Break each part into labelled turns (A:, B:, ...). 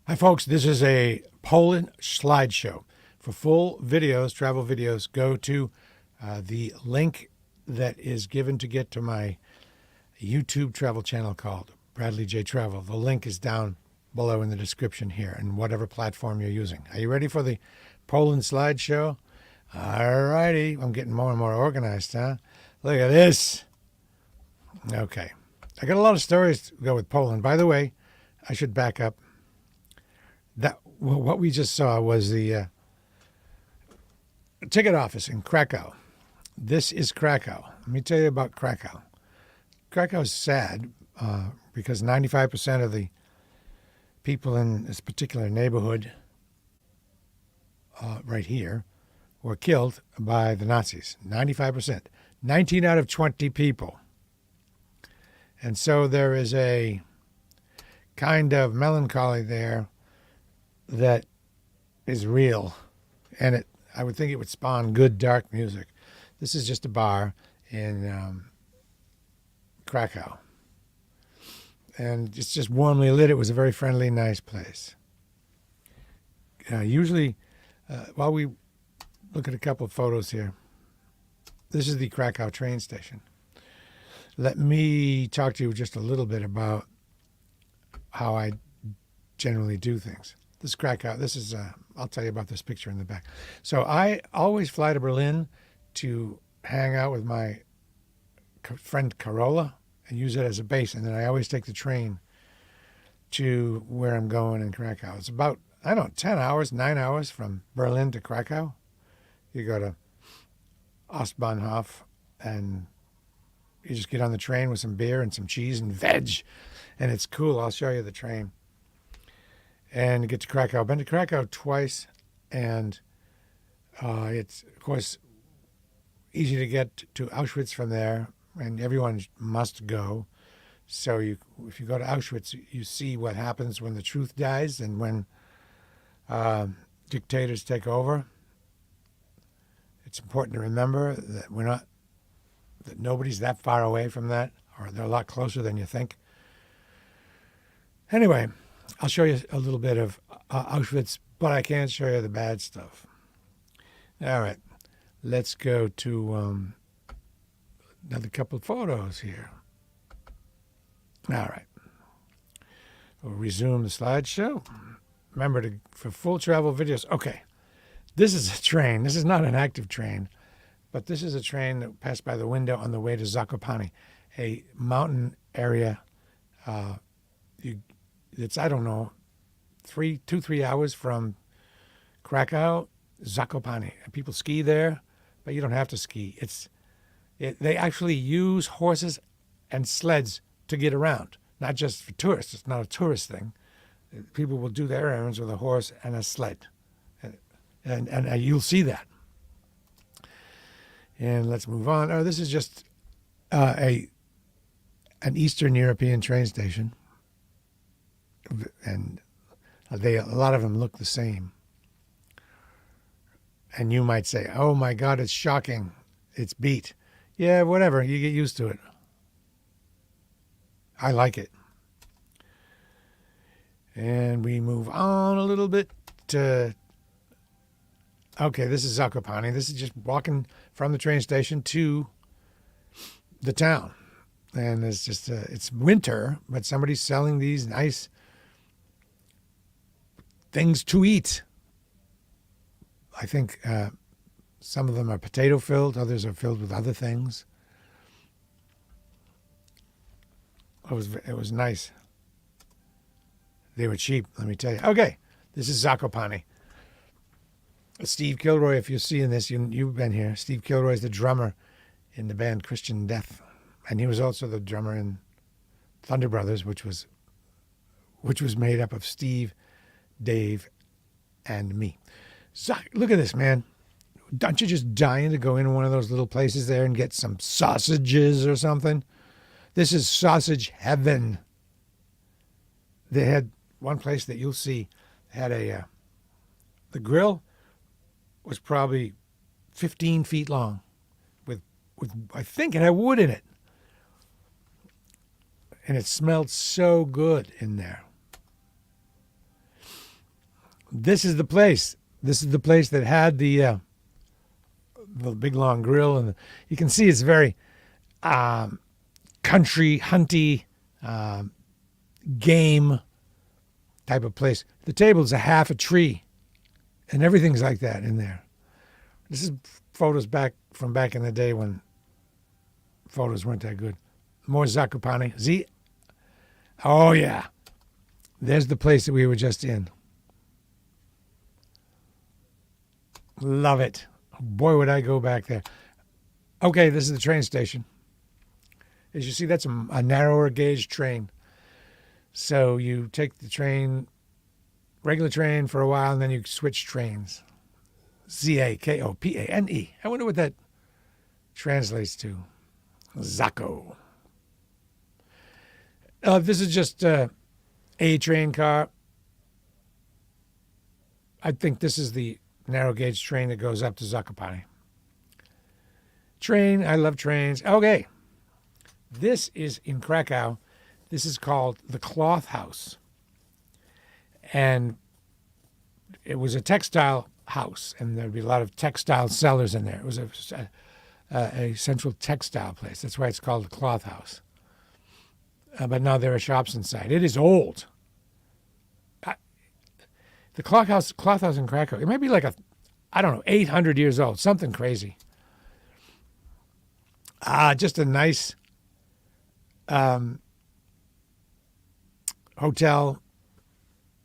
A: Hi, folks. This is a Poland slideshow. For full videos, travel videos, go to the link that is given to get to my YouTube travel channel called Bradley J. Travel. The link is down below in the description here, and whatever platform you're using. Are you ready for the Poland slideshow? All righty. I'm getting more and more organized, huh? Look at this. Okay. I got a lot of stories to go with Poland. By the way, I should back up. What we just saw was the ticket office in Krakow. This is Krakow. Let me tell you about Krakow. Krakow is sad because 95% of the people in this particular neighborhood right here were killed by the Nazis. 95%. 19 out of 20 people. And so there is a kind of melancholy there that is real, and I would think it would spawn good dark music. This is just a bar in Krakow, and it's just warmly lit. It was a very friendly, nice place. Usually, while we look at a couple of photos here, this is the Krakow train station. Let me talk to you just a little bit about how I generally do things. This is Krakow. This is, I'll tell you about this picture in the back. So I always fly to Berlin to hang out with my friend Carola and use it as a base. And then I always take the train to where I'm going in Krakow. It's about, 10 hours, 9 hours from Berlin to Krakow. You go to Ostbahnhof and you just get on the train with some beer and some cheese and veg. And it's cool. I'll show you the train. And get to Krakow. I've been to Krakow twice, and it's, of course, easy to get to Auschwitz from there, and everyone must go. So if you go to Auschwitz, you see what happens when the truth dies and when dictators take over. It's important to remember that that nobody's that far away from that, or they're a lot closer than you think. Anyway, I'll show you a little bit of Auschwitz, but I can't show you the bad stuff. All right, let's go to another couple of photos here. All right, we'll resume the slideshow. Remember, for full travel videos, okay, this is a train. This is not an active train, but this is a train that passed by the window on the way to Zakopane, a mountain area. It's, 3 hours from Krakow, Zakopane. People ski there, but you don't have to ski. They actually use horses and sleds to get around, not just for tourists. It's not a tourist thing. People will do their errands with a horse and a sled, and you'll see that. And let's move on. Oh, this is just an Eastern European train station. And a lot of them look the same. And you might say, oh my God, it's shocking. It's beat. Yeah, whatever. You get used to it. I like it. And we move on a little bit to, okay, this is Zakopane. This is just walking from the train station to the town. And it's just, it's winter, but somebody's selling these nice things to eat. I think some of them are potato filled, others are filled with other things. It was nice. They were cheap, let me tell you. Okay, this is Zakopane. Steve Kilroy, if you're seeing this, you've been here. Steve Kilroy is the drummer in the band Christian Death, and he was also the drummer in Thunder Brothers, which was made up of Steve, Dave, and me. Look at this, man. Aren't you just dying to go into one of those little places there and get some sausages or something? This is sausage heaven. They had one place that you'll see had the grill was probably 15 feet long with I think it had wood in it. And it smelled so good in there. This is the place. This is the place that had the big long grill, and you can see it's very country hunty game type of place. The table's a half a tree, and everything's like that in there. This is photos from back in the day when photos weren't that good. More Zakopane. Oh yeah, there's the place that we were just in. Love it. Boy, would I go back there. Okay, this is the train station. As you see, that's a narrower gauge train. So you take the train, regular train for a while, and then you switch trains. Zakopane. I wonder what that translates to. Zako. This is just a train car. I think this is the narrow gauge train that goes up to Zakopane. Train, I love trains. Okay. This is in Krakow. This is called the Cloth House. And it was a textile house, and there'd be a lot of textile sellers in there. It was a central textile place. That's why it's called the Cloth House. But now there are shops inside. It is old. The Cloth House in Krakow, it might be like 800 years old, something crazy. Just a nice hotel,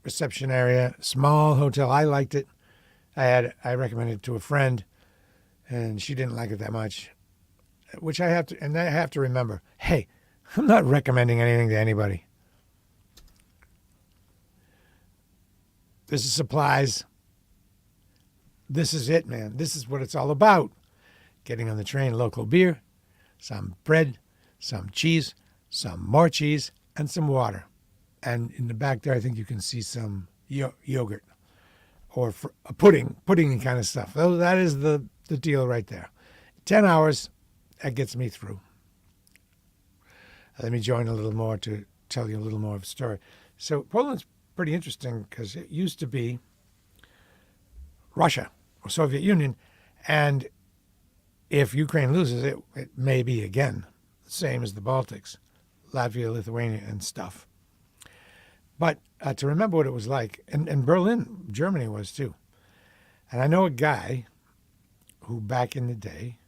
A: reception area, small hotel. I liked it. I recommended it to a friend, and she didn't like it that much, which I have to remember. Hey, I'm not recommending anything to anybody. This is supplies. This is it, man. This is what it's all about. Getting on the train, local beer, some bread, some cheese, some more cheese, and some water. And in the back there, I think you can see some yogurt or pudding kind of stuff. That is the deal right there. 10 hours, that gets me through. Let me join a little more to tell you a little more of a story. So Poland's pretty interesting because it used to be Russia or Soviet Union, and if Ukraine loses, it may be again the same as the Baltics, Latvia, Lithuania, and stuff. But to remember what it was like, and Berlin, Germany was too. And I know a guy who back in the day,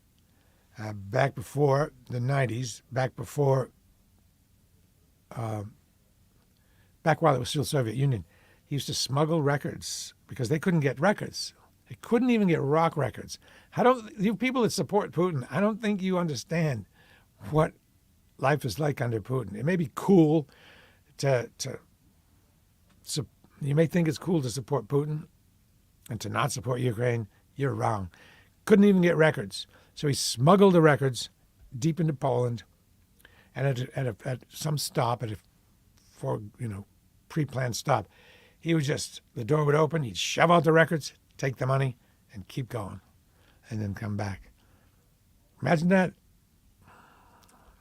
A: back before the 90s, back while it was still Soviet Union, he used to smuggle records because they couldn't get records. They couldn't even get rock records. You people that support Putin, I don't think you understand what life is like under Putin. It may be cool you may think it's cool to support Putin and to not support Ukraine. You're wrong. Couldn't even get records. So he smuggled the records deep into Poland, and at some stop, pre-planned stop, the door would open, he'd shove out the records, take the money, and keep going, and then come back. Imagine that.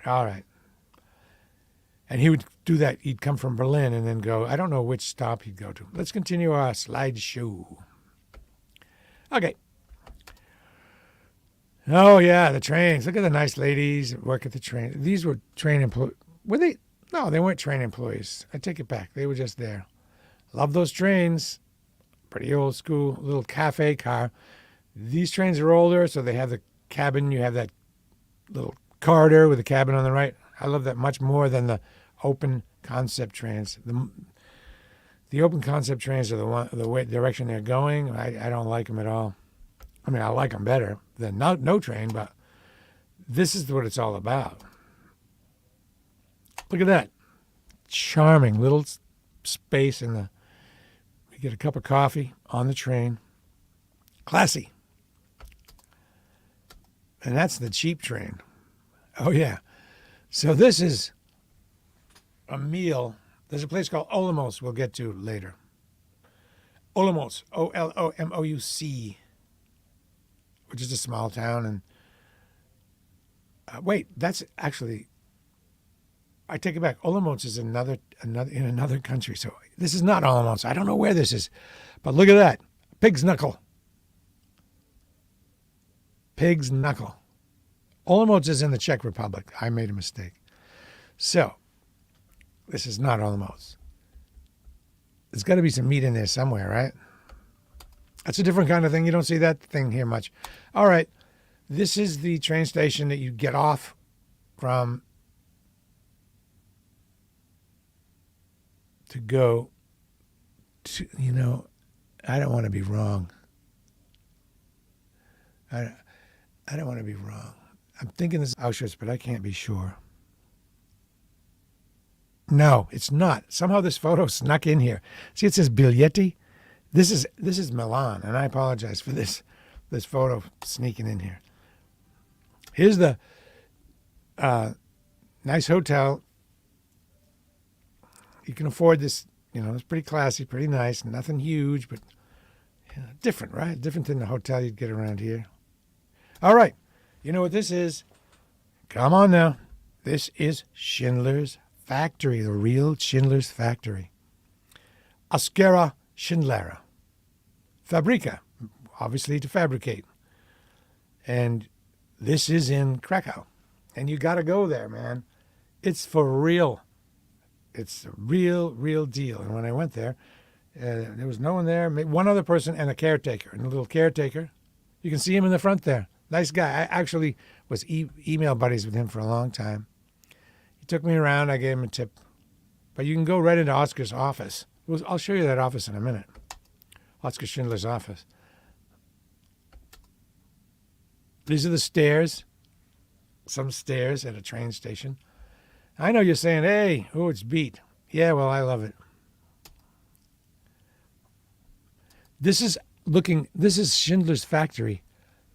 A: All right. And he would do that. He'd come from Berlin and then go, I don't know which stop he'd go to. Let's continue our slideshow. Okay. Oh, yeah, the trains. Look at the nice ladies that work at the train. These were train employees. Were they? No, they weren't train employees. I take it back. They were just there. Love those trains. Pretty old school, little cafe car. These trains are older, so they have the cabin. You have that little corridor with the cabin on the right. I love that much more than the open concept trains. The open concept trains are the direction they're going. I don't like them at all. I mean, I like them better than no train, but this is what it's all about. Look at that. Charming little space you get a cup of coffee on the train. Classy. And that's the cheap train. Oh, yeah. So this is a meal. There's a place called Olomouc we'll get to later. Olomouc, Olomouc, which is a small town. And wait, that's actually, I take it back. Olomouc is in another country. So This is not Olomouc. I don't know where this is. But look at that. Pig's Knuckle. Pig's Knuckle. Olomouc is in the Czech Republic. I made a mistake. So, this is not Olomouc. There's got to be some meat in there somewhere, right? That's a different kind of thing. You don't see that thing here much. All right. This is the train station that you get off from to go to, I don't want to be wrong. I don't want to be wrong. I'm thinking this is Auschwitz, but I can't be sure. No, it's not. Somehow this photo snuck in here. See, it says Biglietti. This is Milan, and I apologize for this photo sneaking in here. Here's the nice hotel. You can afford this. It's pretty classy, pretty nice. Nothing huge, but different, right? Different than the hotel you'd get around here. All right. You know what this is? Come on now. This is Schindler's Factory, the real Schindler's Factory. Oskara Schindlera. Fabrika, obviously to fabricate. And this is in Krakow. And you got to go there, man. It's for real. It's a real deal. And when I went there, there was no one there. One other person and a caretaker. And a little caretaker. You can see him in the front there. Nice guy. I actually was email buddies with him for a long time. He took me around. I gave him a tip. But you can go right into Oscar's office. I'll show you that office in a minute. Oskar Schindler's office. These are the stairs. Some stairs at a train station. I know you're saying, hey, it's beat. Yeah, well, I love it. This is Schindler's Factory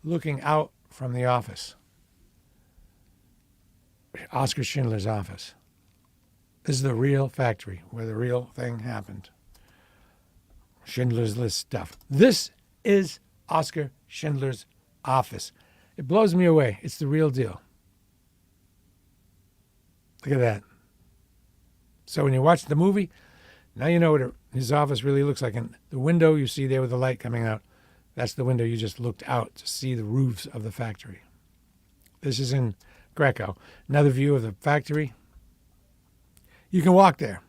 A: looking out from the office. Oskar Schindler's office. This is the real factory where the real thing happened. Schindler's List stuff. This is Oskar Schindler's office. It blows me away. It's the real deal. Look at that. So when you watch the movie, now you know what his office really looks like. And the window you see there with the light coming out, that's the window you just looked out to see the roofs of the factory. This is in Krakow. Another view of the factory. You can walk there.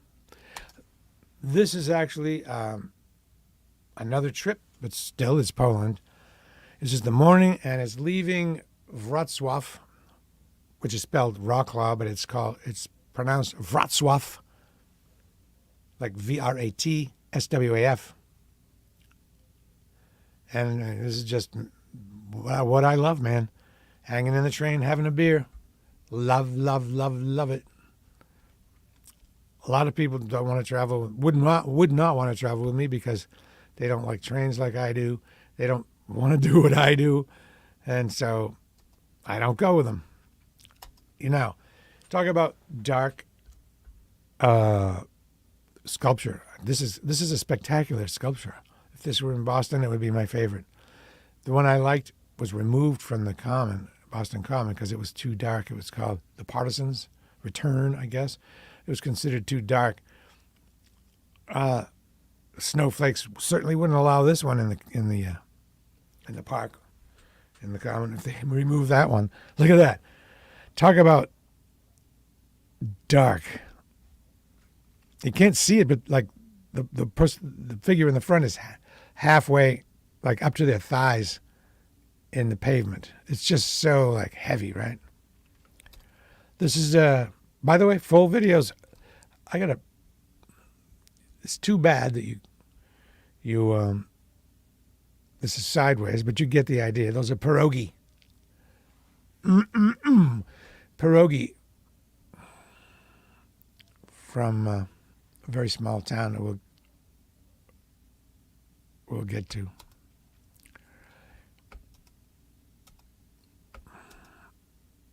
A: This is actually another trip, but still it's Poland. This is the morning, and it's leaving Wrocław, which is spelled Wrocław, but it's pronounced Wrocław, like Vratswaf. And this is just what I love, man. Hanging in the train, having a beer. Love, love, love, love it. A lot of people don't want to travel, would not want to travel with me because they don't like trains like I do. They don't want to do what I do. And so I don't go with them. Talk about dark sculpture. This is a spectacular sculpture. If this were in Boston, it would be my favorite. The one I liked was removed from the Boston Common, because it was too dark. It was called The Partisans' Return, I guess. It was considered too dark. Snowflakes certainly wouldn't allow this one in the park, in the Common, if they remove that one. Look at that. Talk about dark. You can't see it, but like the figure in the front is halfway, like up to their thighs in the pavement. It's just so like heavy, right? This is by the way, full videos. It's too bad that you this is sideways, but you get the idea. Those are pierogi. Pierogi from a very small town that we'll get to.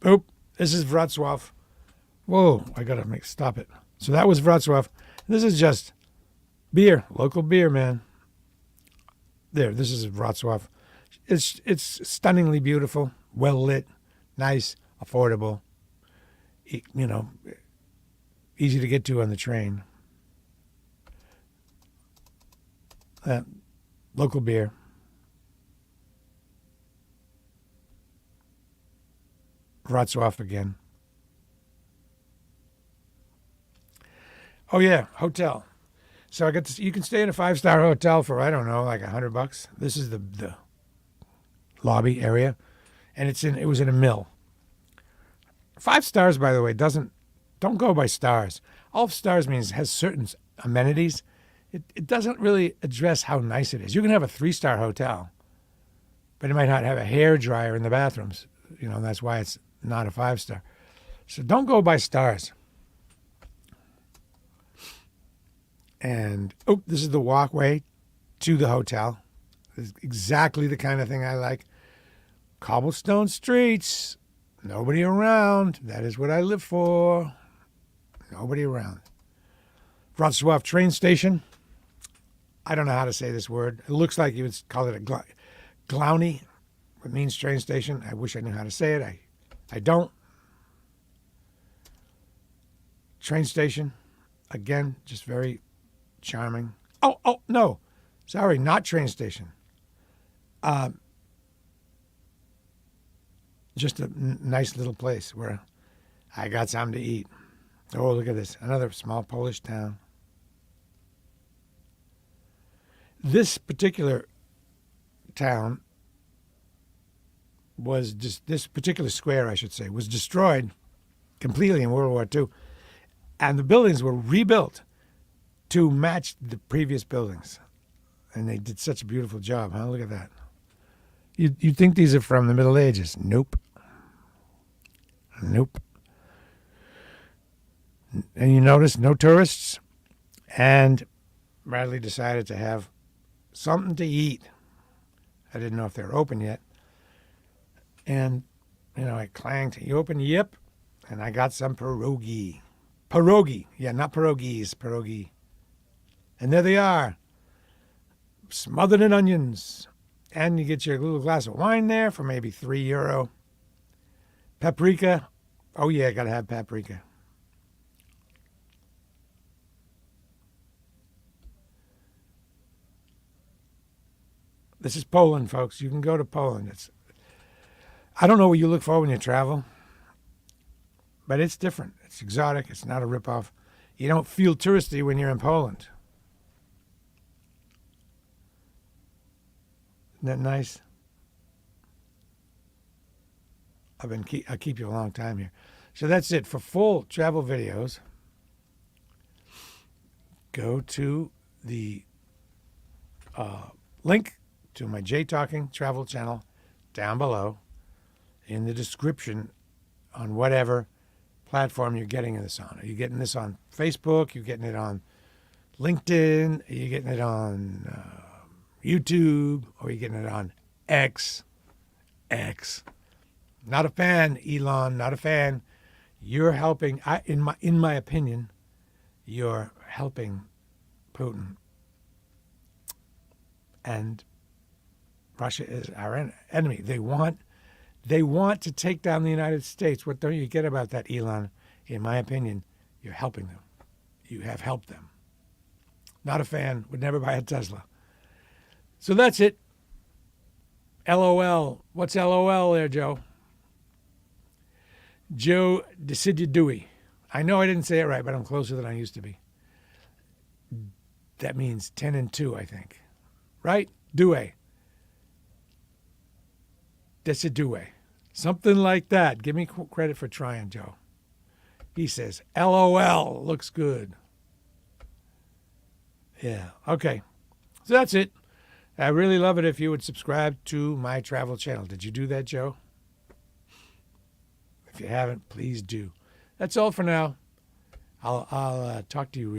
A: Oop, this is Wrocław. Whoa, I gotta stop it. So that was Wrocław. This is just beer, local beer, man. There, this is Wrocław. It's stunningly beautiful, well lit, nice, affordable. Easy to get to on the train. Local beer. Wrocław again. Oh yeah, hotel. So I got this. You can stay in a 5-star hotel for, I don't know, like $100. This is the lobby area, and it was in a mill. 5 stars, by the way, don't go by stars. All stars means has certain amenities. It doesn't really address how nice it is. You can have a 3-star hotel, but it might not have a hair dryer in the bathrooms. That's why it's not a 5-star. So don't go by stars. And, this is the walkway to the hotel. This is exactly the kind of thing I like. Cobblestone streets. Nobody around. That is what I live for. Nobody around. Wrocław train station. I don't know how to say this word. It looks like you would call it a glowny. It means train station. I wish I knew how to say it. I don't. Train station. Again, just very charming. Oh, no. Sorry, not train station. Just a nice little place where I got something to eat. Oh, look at this. Another small Polish town. This particular town this particular square, I should say, was destroyed completely in World War II. And the buildings were rebuilt to match the previous buildings. And they did such a beautiful job, huh? Look at that. You'd think these are from the Middle Ages. Nope. And you notice no tourists. And Bradley decided to have something to eat. I didn't know if they were open yet. And, I clanged. You open? Yep. And I got some pierogi. Pierogi. Yeah, not pierogies. Pierogi. And there they are. Smothered in onions. And you get your little glass of wine there for maybe €3. Paprika. Oh, yeah, got to have paprika. This is Poland, folks. You can go to Poland. I don't know what you look for when you travel, but it's different. It's exotic. It's not a ripoff. You don't feel touristy when you're in Poland. Isn't that nice? I'll keep you a long time here. So that's it. For full travel videos, go to the link to my J Talking travel channel down below in the description on whatever platform you're getting this on. Are you getting this on Facebook? Are you getting it on LinkedIn? Are you getting it on YouTube? Or are you getting it on X? Not a fan, Elon. Not a fan. You're helping. In my opinion, you're helping Putin. And Russia is our enemy. They want to take down the United States. What don't you get about that, Elon? In my opinion, you're helping them. You have helped them. Not a fan. Would never buy a Tesla. So that's it. LOL. What's LOL there, Joe? Joe Decidedui. I know I didn't say it right, but I'm closer than I used to be. That means 10 and 2, I think. Right? Due. Decidue. Something like that. Give me credit for trying, Joe. He says, LOL. Looks good. Yeah. Okay. So that's it. I really love it if you would subscribe to my travel channel. Did you do that, Joe? If you haven't, please do. That's all for now. I'll talk to you.